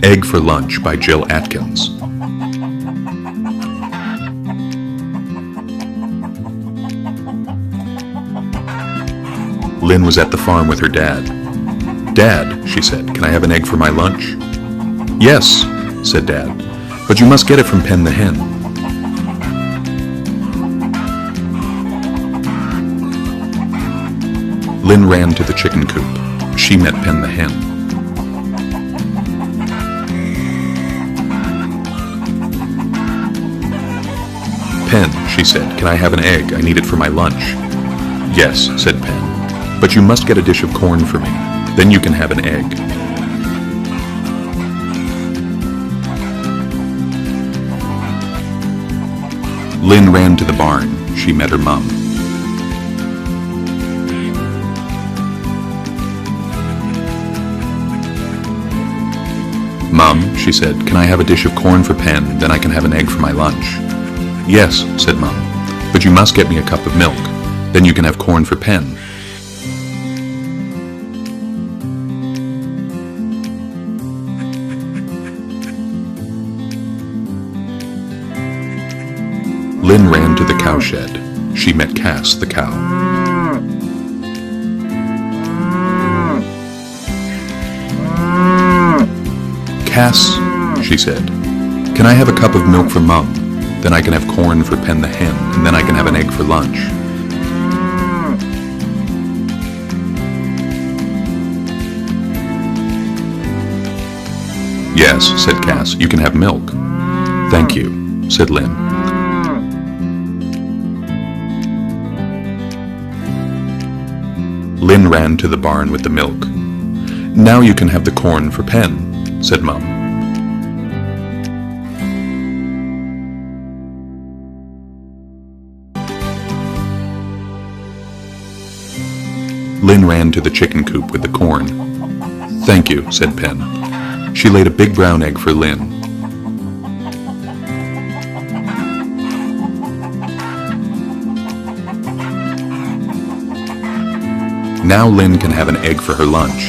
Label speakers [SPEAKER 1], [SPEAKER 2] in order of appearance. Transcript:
[SPEAKER 1] Egg for Lunch by Jill Atkins. Lynn was at the farm with her dad. "Dad," she said, "can I have an egg for my lunch?" "Yes," said Dad, "but you must get it from Pen the hen." Lynn ran to the chicken coop. She met Pen the hen. "Pen," she said, "can I have an egg? I need it for my lunch." "Yes," said Pen, "but you must get a dish of corn for me. Then you can have an egg." Lynn ran to the barn. She met her mum. "Mum," she said, "can I have a dish of corn for Pen? Then I can have an egg for my lunch." "Yes," said Mum, "but you must get me a cup of milk. Then you can have corn for Pen." Lynn ran to the cowshed. She met Cass, the cow. "Cass," she said, "can I have a cup of milk for Mum? Then I can have corn for Pen the hen, and then I can have an egg for lunch." "Yes," said Cass, "you can have milk." "Thank you," said Lynn. Lynn ran to the barn with the milk. "Now you can have the corn for Pen," said Mum. Lynn ran to the chicken coop with the corn. "Thank you," said Pen. She laid a big brown egg for Lynn. Now Lynn can have an egg for her lunch.